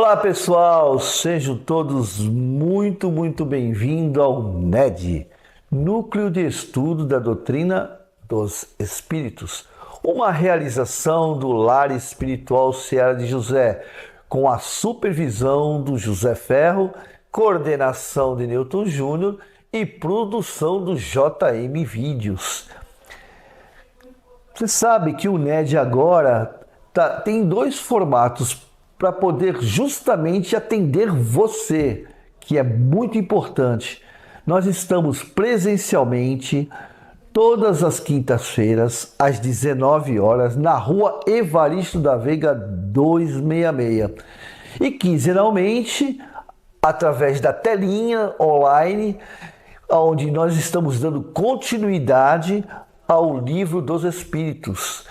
Olá pessoal, sejam todos muito bem-vindos ao NED, Núcleo de Estudo da Doutrina dos Espíritos, uma realização do Lar Espiritual Seara de José, com a supervisão do José Ferro, coordenação de Newton Júnior e produção do JM Vídeos. Você sabe que o NED agora tem dois formatos para poder justamente atender você, que é muito importante. Nós estamos presencialmente todas as quintas-feiras, às 19 horas, na rua Evaristo da Veiga 266. E quinzenalmente, através da telinha online, onde nós estamos dando continuidade ao Livro dos Espíritos.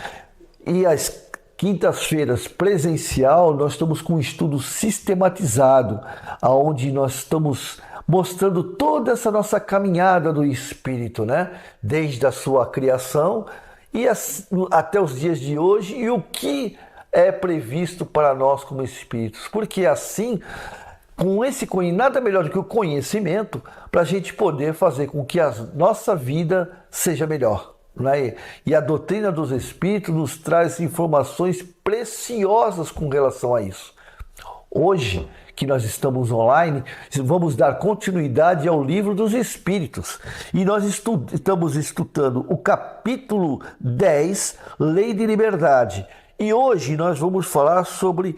E as quintas-feiras presencial, nós estamos com um estudo sistematizado, onde nós estamos mostrando toda essa nossa caminhada do Espírito, né? Desde a sua criação e até os dias de hoje, e o que é previsto para nós como Espíritos. Porque assim, com esse nada melhor do que o conhecimento, para a gente poder fazer com que a nossa vida seja melhor. E a doutrina dos Espíritos nos traz informações preciosas com relação a isso. Hoje, que nós estamos online, vamos dar continuidade ao Livro dos Espíritos. E nós estamos estudando o capítulo 10, Lei de Liberdade. E hoje nós vamos falar sobre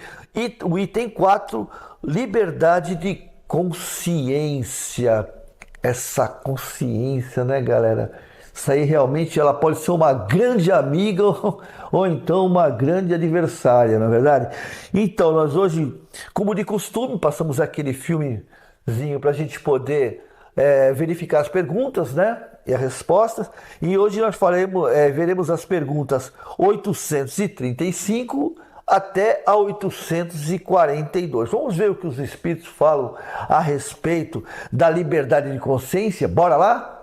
o item 4, Liberdade de Consciência. Essa consciência, né, galera? Isso aí realmente ela pode ser uma grande amiga ou então uma grande adversária, não é verdade? Então, nós hoje, como de costume, passamos aquele filmezinho para a gente poder verificar as perguntas, né? E as respostas. E hoje nós veremos as perguntas 835 até a 842. Vamos ver o que os Espíritos falam a respeito da liberdade de consciência? Bora lá?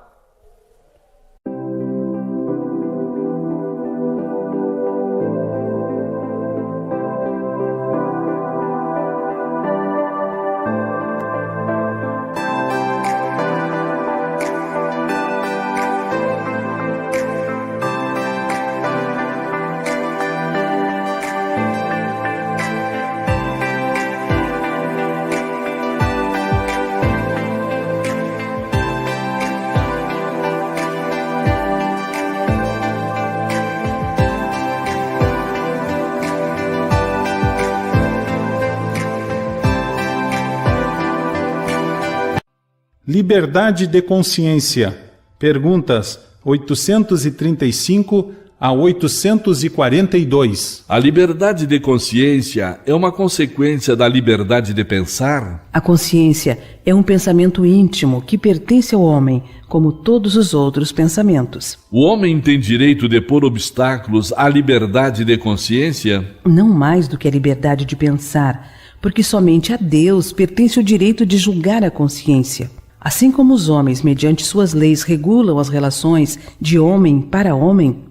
Liberdade de consciência. Perguntas 835 a 842. A liberdade de consciência é uma consequência da liberdade de pensar? A consciência é um pensamento íntimo que pertence ao homem, como todos os outros pensamentos. O homem tem direito de pôr obstáculos à liberdade de consciência? Não mais do que a liberdade de pensar, porque somente a Deus pertence o direito de julgar a consciência. Assim como os homens, mediante suas leis, regulam as relações de homem para homem,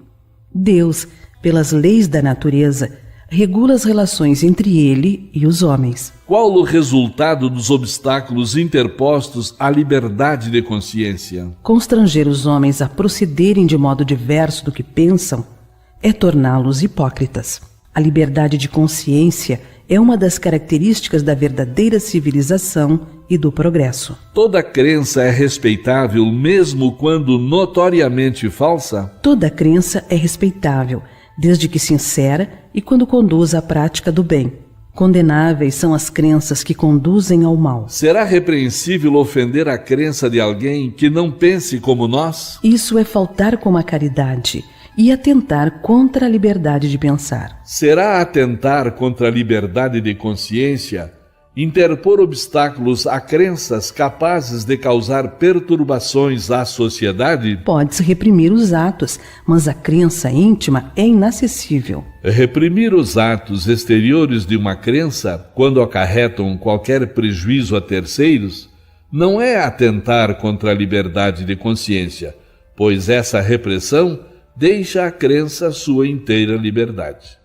Deus, pelas leis da natureza, regula as relações entre ele e os homens. Qual o resultado dos obstáculos interpostos à liberdade de consciência? Constranger os homens a procederem de modo diverso do que pensam é torná-los hipócritas. A liberdade de consciência é uma das características da verdadeira civilização e do progresso. Toda crença é respeitável, mesmo quando notoriamente falsa? Toda crença é respeitável, desde que sincera e quando conduz à prática do bem. Condenáveis são as crenças que conduzem ao mal. Será repreensível ofender a crença de alguém que não pense como nós? Isso é faltar com a caridade e atentar contra a liberdade de pensar. Será atentar contra a liberdade de consciência interpor obstáculos a crenças capazes de causar perturbações à sociedade? Pode-se reprimir os atos, mas a crença íntima é inacessível. Reprimir os atos exteriores de uma crença, quando acarretam qualquer prejuízo a terceiros, não é atentar contra a liberdade de consciência, pois essa repressão deixa a crença sua inteira liberdade.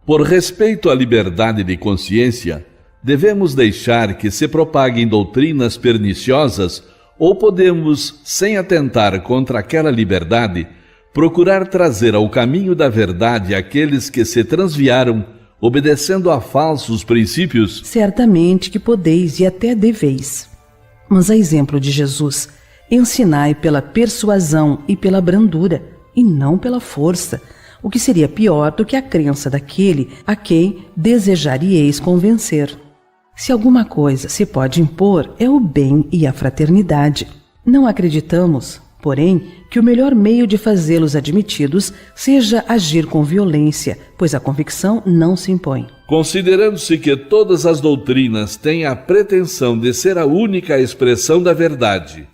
Por respeito à liberdade de consciência, Devemos deixar que se propaguem doutrinas perniciosas ou podemos, sem atentar contra aquela liberdade, procurar trazer ao caminho da verdade aqueles que se transviaram, obedecendo a falsos princípios? Certamente que podeis e até deveis. Mas a exemplo de Jesus, ensinai pela persuasão e pela brandura, e não pela força, o que seria pior do que a crença daquele a quem desejaríeis convencer. Se alguma coisa se pode impor, é o bem e a fraternidade. Não acreditamos, porém, que o melhor meio de fazê-los admitidos seja agir com violência, pois a convicção não se impõe. Considerando-se que todas as doutrinas têm a pretensão de ser a única expressão da verdade,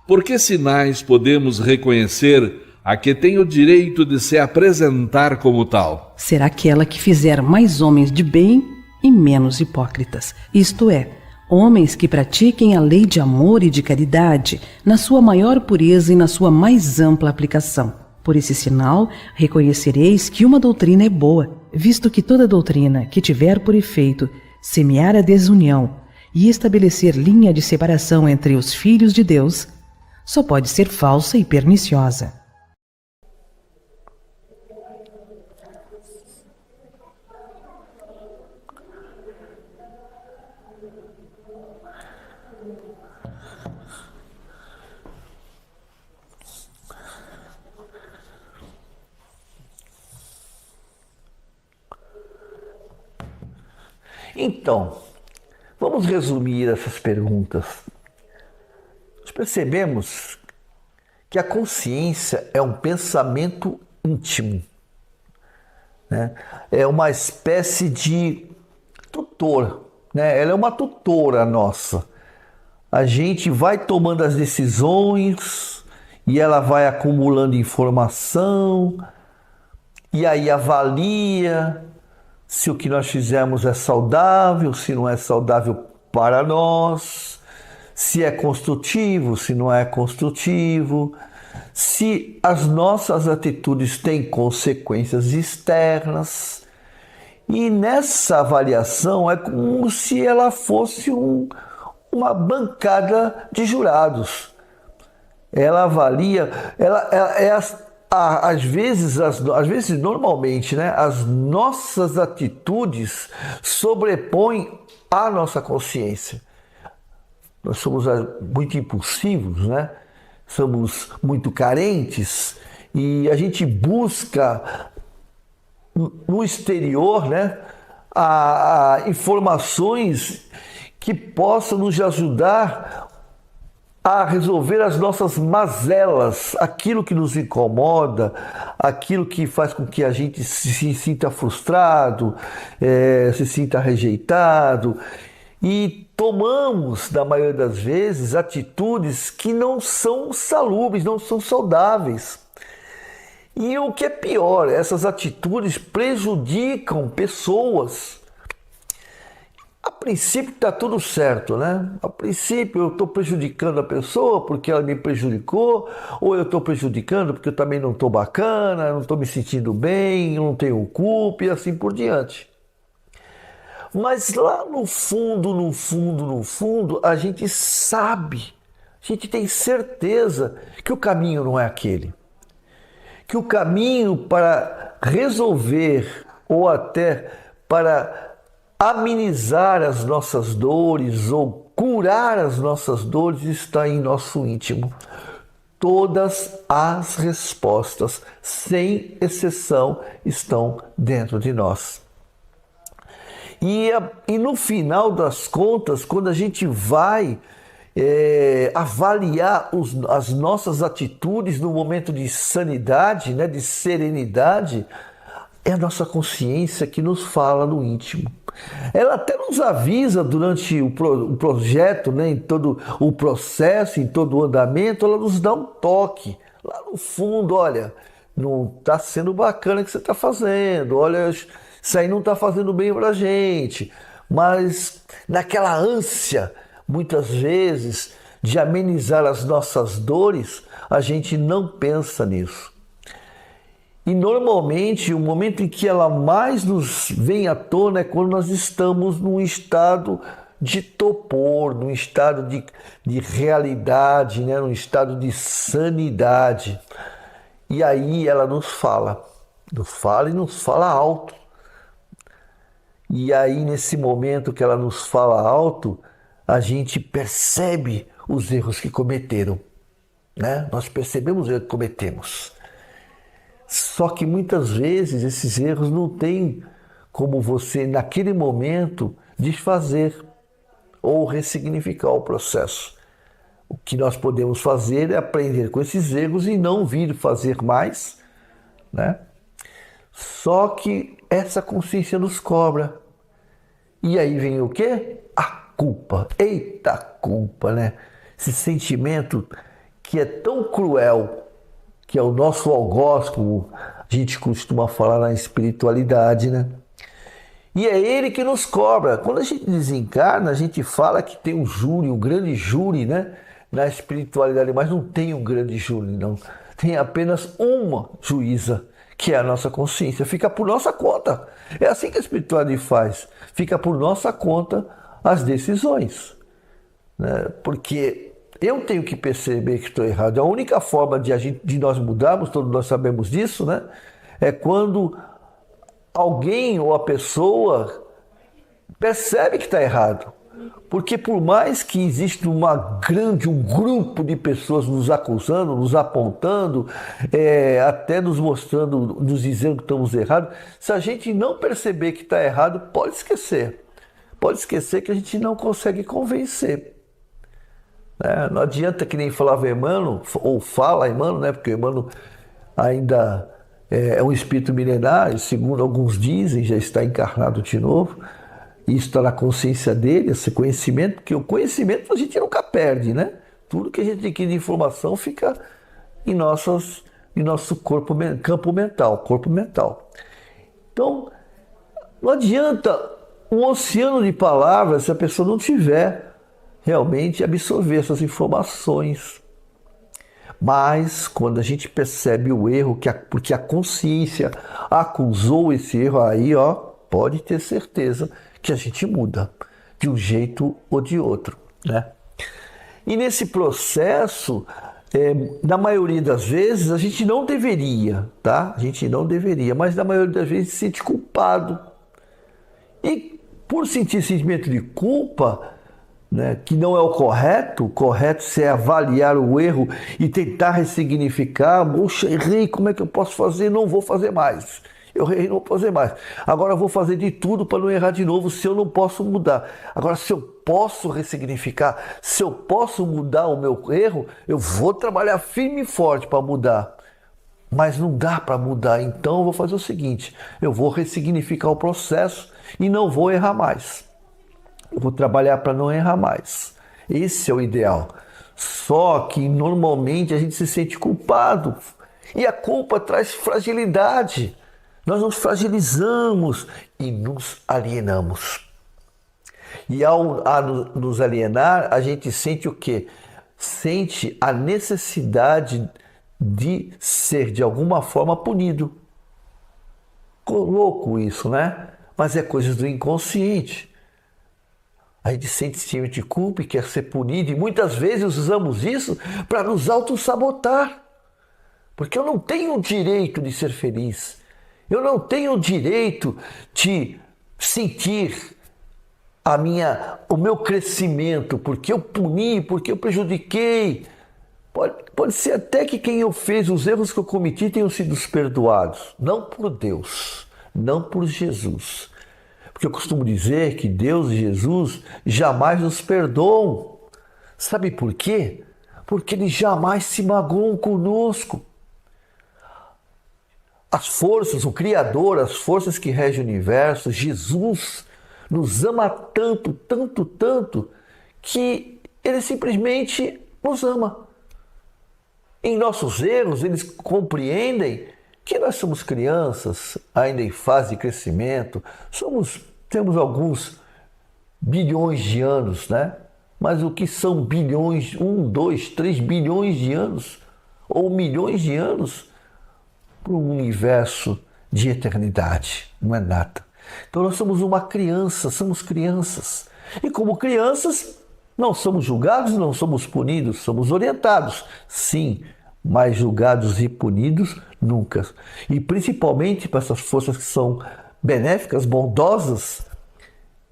por que sinais podemos reconhecer a que tem o direito de se apresentar como tal? Será aquela que fizer mais homens de bem e menos hipócritas, isto é, homens que pratiquem a lei de amor e de caridade na sua maior pureza e na sua mais ampla aplicação. Por esse sinal, reconhecereis que uma doutrina é boa, visto que toda doutrina que tiver por efeito semear a desunião e estabelecer linha de separação entre os filhos de Deus, só pode ser falsa e perniciosa. Então, vamos resumir essas perguntas. Nós percebemos que a consciência é um pensamento íntimo, né? É uma espécie de tutor, né? Ela é uma tutora nossa. A gente vai tomando as decisões e ela vai acumulando informação e aí avalia se o que nós fizemos é saudável, se não é saudável para nós, se é construtivo, se não é construtivo, se as nossas atitudes têm consequências externas. E nessa avaliação é como se ela fosse uma bancada de jurados. Ela avalia, às vezes, normalmente, né, as nossas atitudes sobrepõem a nossa consciência. Nós somos muito impulsivos, né? Somos muito carentes e a gente busca no exterior, né, informações que possam nos ajudar a resolver as nossas mazelas, aquilo que nos incomoda, aquilo que faz com que a gente se sinta frustrado, se sinta rejeitado. E tomamos, na maioria das vezes, atitudes que não são salubres, não são saudáveis. E o que é pior, essas atitudes prejudicam pessoas. A princípio está tudo certo, né? A princípio eu estou prejudicando a pessoa porque ela me prejudicou, ou eu estou prejudicando porque eu também não estou bacana, não estou me sentindo bem, não tenho culpa e assim por diante. Mas lá no fundo, a gente sabe, a gente tem certeza que o caminho não é aquele. Que o caminho para resolver ou até para amenizar as nossas dores ou curar as nossas dores está em nosso íntimo. Todas as respostas, sem exceção, estão dentro de nós. E no final das contas, quando a gente vai avaliar as nossas atitudes no momento de sanidade, né, de serenidade, é a nossa consciência que nos fala no íntimo. Ela até nos avisa durante o projeto, né, em todo o processo, em todo o andamento, ela nos dá um toque. Lá no fundo, olha, não está sendo bacana o que você está fazendo, olha, isso aí não está fazendo bem para a gente. Mas naquela ânsia, muitas vezes, de amenizar as nossas dores, a gente não pensa nisso. E normalmente o momento em que ela mais nos vem à tona é quando nós estamos num estado de torpor, num estado de realidade, né? Num estado de sanidade. E aí ela nos fala e nos fala alto. E aí nesse momento que ela nos fala alto, a gente percebe os erros que cometeram, né? Nós percebemos os erros que cometemos. Só que muitas vezes esses erros não tem como você, naquele momento, desfazer ou ressignificar o processo. O que nós podemos fazer é aprender com esses erros e não vir fazer mais, né? Só que essa consciência nos cobra. E aí vem o quê? A culpa. Eita culpa, né? Esse sentimento que é tão cruel, que é o nosso algoz, como a gente costuma falar na espiritualidade, né? E é ele que nos cobra. Quando a gente desencarna, a gente fala que tem um júri, um grande júri, né? Na espiritualidade, mas não tem um grande júri, não. Tem apenas uma juíza, que é a nossa consciência. Fica por nossa conta. É assim que a espiritualidade faz. Fica por nossa conta as decisões, né? Porque eu tenho que perceber que estou errado. A única forma de nós mudarmos, todos nós sabemos disso, né? É quando alguém ou a pessoa percebe que está errado. Porque por mais que exista um grupo de pessoas nos acusando, nos apontando, até nos mostrando, nos dizendo que estamos errados, se a gente não perceber que está errado, pode esquecer. Pode esquecer que a gente não consegue convencer. Não adianta que nem falava Emmanuel, ou fala Emmanuel, né? Porque Emmanuel ainda é um espírito milenário, segundo alguns dizem, já está encarnado de novo. Isso está na consciência dele, esse conhecimento, porque o conhecimento a gente nunca perde, né? Tudo que a gente adquire de informação fica em nosso campo mental. Então, não adianta um oceano de palavras se a pessoa não tiver realmente absorver essas informações. Mas quando a gente percebe o erro, porque a consciência acusou esse erro, aí pode ter certeza que a gente muda de um jeito ou de outro, né? E nesse processo, na maioria das vezes, a gente não deveria, tá? A gente não deveria, mas na maioria das vezes se sente culpado. E por sentir sentimento de culpa, né, que não é o correto é avaliar o erro e tentar ressignificar. Poxa, errei, como é que eu posso fazer? Não vou fazer mais. Eu errei, não vou fazer mais. Agora eu vou fazer de tudo para não errar de novo, se eu não posso mudar. Agora, se eu posso ressignificar, se eu posso mudar o meu erro, eu vou trabalhar firme e forte para mudar. Mas não dá para mudar, então eu vou fazer o seguinte, eu vou ressignificar o processo e não vou errar mais. Eu vou trabalhar para não errar mais. Esse é o ideal. Só que normalmente a gente se sente culpado. E a culpa traz fragilidade. Nós nos fragilizamos e nos alienamos. E ao nos alienar, a gente sente o quê? Sente a necessidade de ser de alguma forma punido. Louco isso, né? Mas é coisa do inconsciente. A gente sente sentimento de culpa e quer ser punido, e muitas vezes usamos isso para nos autossabotar. Porque eu não tenho o direito de ser feliz. Eu não tenho o direito de sentir o meu crescimento, porque eu puni, porque eu prejudiquei. Pode ser até que quem eu fez, os erros que eu cometi tenham sido perdoados. Não por Deus, não por Jesus. Porque eu costumo dizer que Deus e Jesus jamais nos perdoam. Sabe por quê? Porque eles jamais se magoam conosco. As forças, o Criador, as forças que regem o universo, Jesus, nos ama tanto, tanto, tanto, que Ele simplesmente nos ama. Em nossos erros, eles compreendem que nós somos crianças, ainda em fase de crescimento, temos alguns bilhões de anos, né? Mas o que são bilhões, 1, 2, 3 bilhões de anos, ou milhões de anos, para um universo de eternidade. Não é nada. Então nós somos uma criança, somos crianças. E como crianças, não somos julgados, não somos punidos, somos orientados. Sim, mas julgados e punidos nunca. E principalmente para essas forças que são benéficas, bondosas,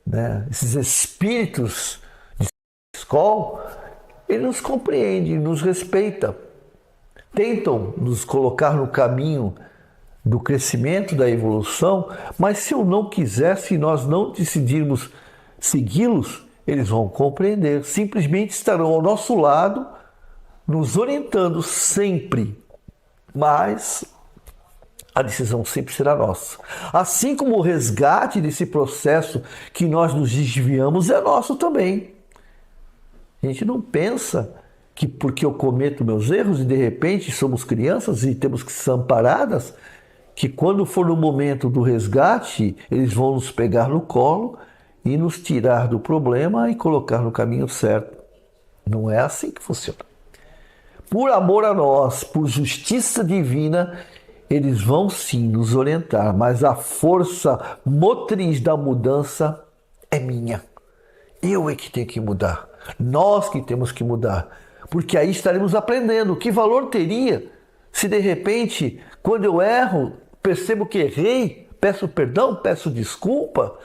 né? Esses espíritos de escola, ele nos compreende, nos respeita, tentam nos colocar no caminho do crescimento, da evolução, mas se eu não quiser, se nós não decidirmos segui-los, eles vão compreender, simplesmente estarão ao nosso lado, nos orientando sempre, mas a decisão sempre será nossa. Assim como o resgate desse processo que nós nos desviamos é nosso também. A gente não pensa que porque eu cometo meus erros e de repente somos crianças e temos que ser amparadas, que quando for no momento do resgate, eles vão nos pegar no colo e nos tirar do problema e colocar no caminho certo. Não é assim que funciona. Por amor a nós, por justiça divina, eles vão sim nos orientar, mas a força motriz da mudança é minha. Eu é que tenho que mudar. Nós que temos que mudar. Porque aí estaremos aprendendo. Que valor teria se de repente, quando eu erro, percebo que errei, peço perdão, peço desculpa,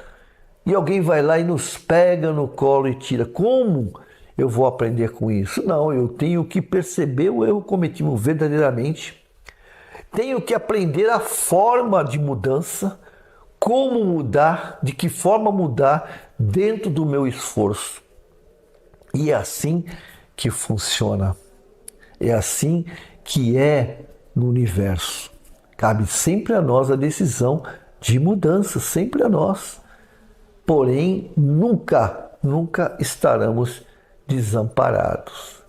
e alguém vai lá e nos pega no colo e tira. Como eu vou aprender com isso? Não, eu tenho que perceber o erro cometido verdadeiramente. Tenho que aprender a forma de mudança, como mudar, de que forma mudar dentro do meu esforço. E é assim que funciona. É assim que é no universo. Cabe sempre a nós a decisão de mudança, sempre a nós. Porém, nunca estaremos desamparados.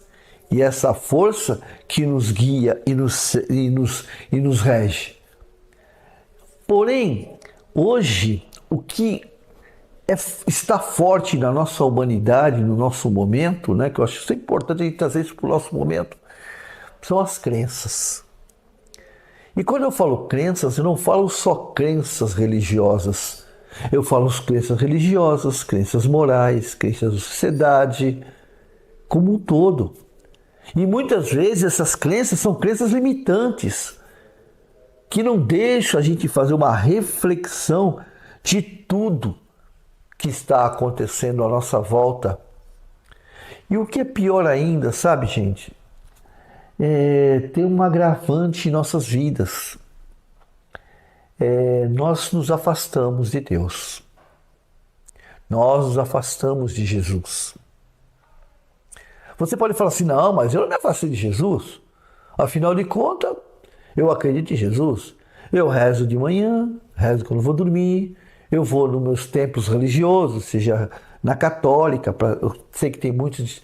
E essa força que nos guia e nos rege. Porém, hoje, o que está forte na nossa humanidade, no nosso momento, né, que eu acho sempre importante a gente trazer isso para o nosso momento, são as crenças. E quando eu falo crenças, eu não falo só crenças religiosas. Eu falo crenças religiosas, crenças morais, crenças da sociedade, como um todo. E muitas vezes essas crenças são crenças limitantes, que não deixam a gente fazer uma reflexão de tudo que está acontecendo à nossa volta. E o que é pior ainda, sabe, gente? Tem um agravante em nossas vidas. Nós nos afastamos de Deus. Nós nos afastamos de Jesus. Você pode falar assim, não, mas eu não me afastei de Jesus. Afinal de contas, eu acredito em Jesus. Eu rezo de manhã, rezo quando vou dormir, eu vou nos meus templos religiosos, seja na católica, eu sei que tem muitos,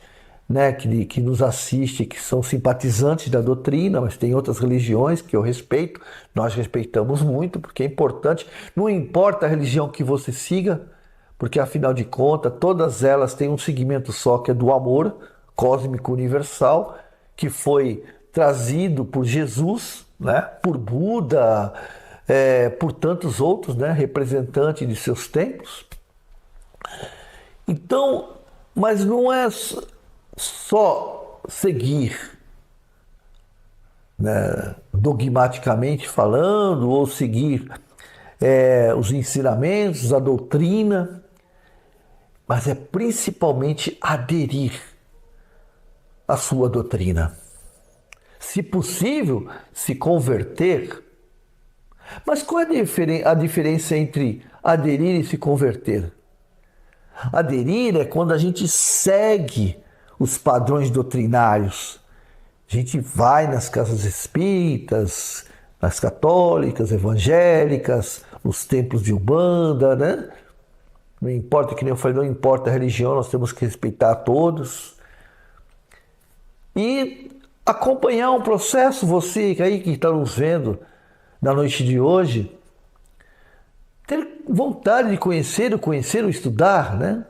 né, que nos assistem, que são simpatizantes da doutrina, mas tem outras religiões que eu respeito, nós respeitamos muito, porque é importante, não importa a religião que você siga, porque afinal de contas, todas elas têm um segmento só, que é do amor cósmico universal, que foi trazido por Jesus, né, por Buda, por tantos outros, né, representantes de seus tempos. Então, mas não é só seguir, né, dogmaticamente falando, ou seguir os ensinamentos, a doutrina, mas é principalmente aderir à sua doutrina. Se possível, se converter. Mas qual é a diferença entre aderir e se converter? Aderir é quando a gente segue os padrões doutrinários. A gente vai nas casas espíritas, nas católicas, evangélicas, nos templos de Umbanda, né? Não importa, que nem eu falei, não importa a religião, nós temos que respeitar a todos. E acompanhar um processo, você aí que está nos vendo na noite de hoje, ter vontade de conhecer ou estudar, né?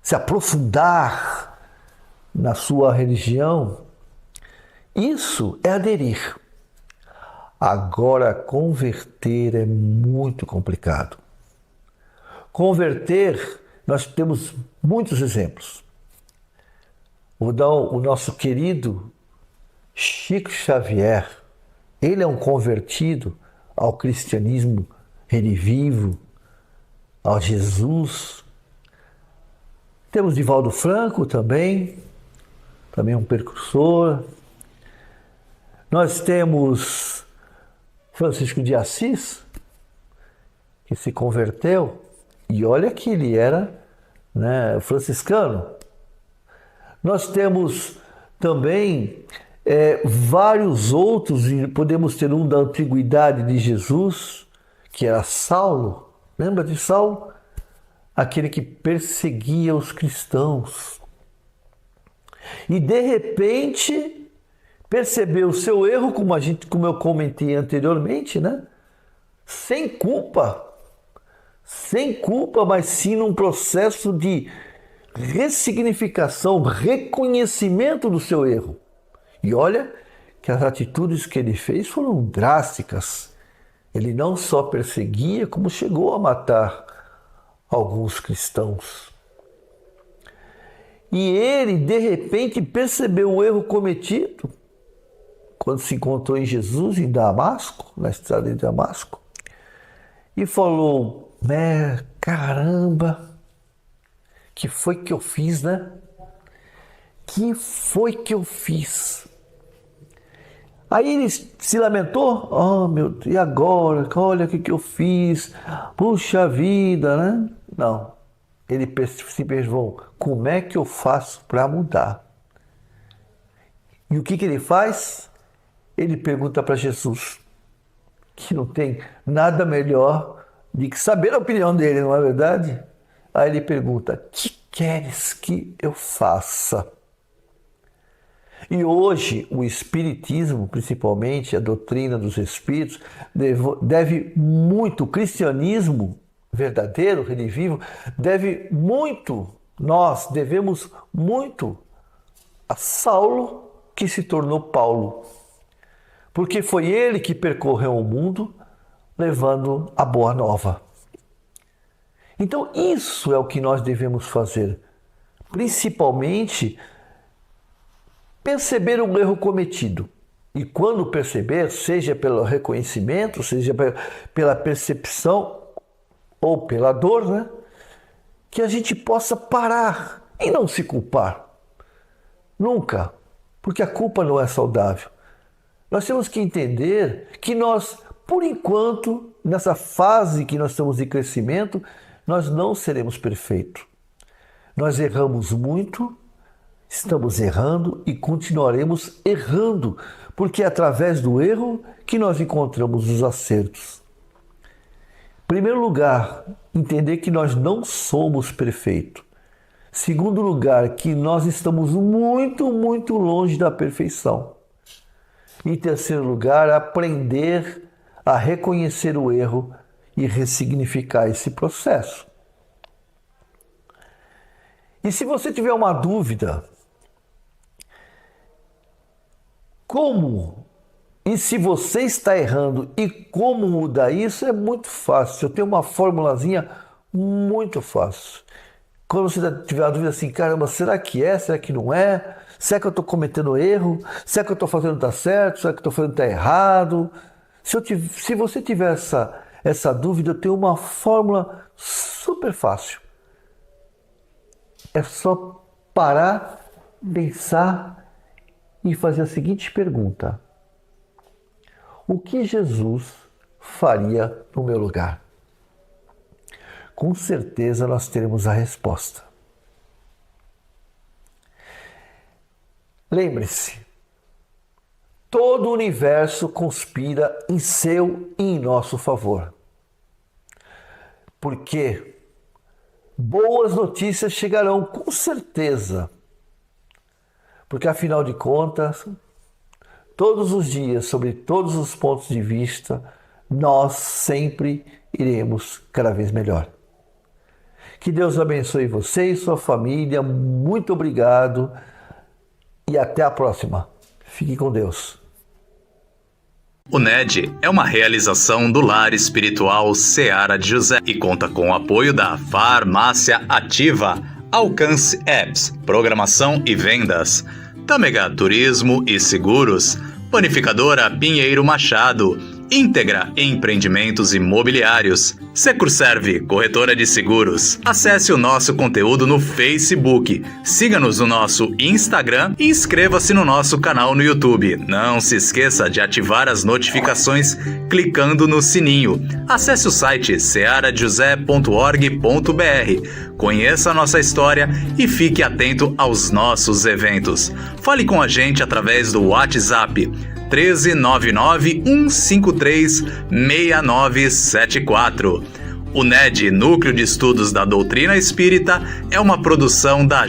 Se aprofundar na sua religião, isso é aderir. Agora, converter é muito complicado. Converter, nós temos muitos exemplos. Vou dar o nosso querido Chico Xavier. Ele é um convertido ao cristianismo redivivo, ao Jesus. Temos Divaldo Franco também um precursor. Nós temos Francisco de Assis, que se converteu, e olha que ele era, franciscano. Nós temos também vários outros, e podemos ter um da antiguidade de Jesus, que era Saulo. Lembra de Saulo? Aquele que perseguia os cristãos. E de repente percebeu o seu erro, como eu comentei anteriormente, sem culpa, mas sim num processo de ressignificação, reconhecimento do seu erro. E olha que as atitudes que ele fez foram drásticas. Ele não só perseguia, como chegou a matar alguns cristãos. E ele, de repente, percebeu o erro cometido quando se encontrou em Jesus, em Damasco, na estrada de Damasco, e falou, caramba, que foi que eu fiz, Que foi que eu fiz? Aí ele se lamentou, oh meu Deus, e agora? Olha o que eu fiz, puxa vida, Não, ele se perguntou, como é que eu faço para mudar? E o que ele faz? Ele pergunta para Jesus, que não tem nada melhor do que saber a opinião dele, não é verdade? Aí ele pergunta, que queres que eu faça? E hoje o Espiritismo, principalmente a doutrina dos Espíritos, deve muito, o cristianismo verdadeiro, redivivo, nós devemos muito a Saulo, que se tornou Paulo. Porque foi ele que percorreu o mundo levando a boa nova. Então isso é o que nós devemos fazer, principalmente perceber um erro cometido. E quando perceber, seja pelo reconhecimento, seja pela percepção ou pela dor, que a gente possa parar e não se culpar. Nunca, porque a culpa não é saudável. Nós temos que entender que nós, por enquanto, nessa fase que nós estamos de crescimento, nós não seremos perfeitos. Nós erramos muito, estamos errando e continuaremos errando, porque é através do erro que nós encontramos os acertos. Em primeiro lugar, entender que nós não somos perfeitos. Segundo lugar, que nós estamos muito, muito longe da perfeição. Em terceiro lugar, aprender a reconhecer o erro e ressignificar esse processo. E se você tiver uma dúvida, como e se você está errando e como mudar isso, é muito fácil. Eu tenho uma formulazinha muito fácil. Quando você tiver a dúvida assim, caramba, será que é? Será que não é? Será que eu estou cometendo erro? Será que eu estou fazendo está certo? Será que eu estou fazendo está errado? Se você tiver essa dúvida, eu tenho uma fórmula super fácil. É só parar, pensar e fazer a seguinte pergunta. O que Jesus faria no meu lugar? Com certeza nós teremos a resposta. Lembre-se, todo o universo conspira em seu e em nosso favor. Porque boas notícias chegarão com certeza. Porque afinal de contas, todos os dias, sobre todos os pontos de vista, nós sempre iremos cada vez melhor. Que Deus abençoe você e sua família. Muito obrigado e até a próxima. Fique com Deus. O NED é uma realização do Lar Espiritual Seara de José e conta com o apoio da Farmácia Ativa, Alcance Apps, Programação e Vendas, Tâmega Turismo e Seguros, Panificadora Pinheiro Machado, Íntegra Empreendimentos Imobiliários, Securserve, corretora de seguros. Acesse o nosso conteúdo no Facebook, siga-nos no nosso Instagram e inscreva-se no nosso canal no YouTube. Não se esqueça de ativar as notificações clicando no sininho. Acesse o site searajosé.org.br. Conheça a nossa história e fique atento aos nossos eventos. Fale com a gente através do WhatsApp 13991536974. O NED, Núcleo de Estudos da Doutrina Espírita, é uma produção da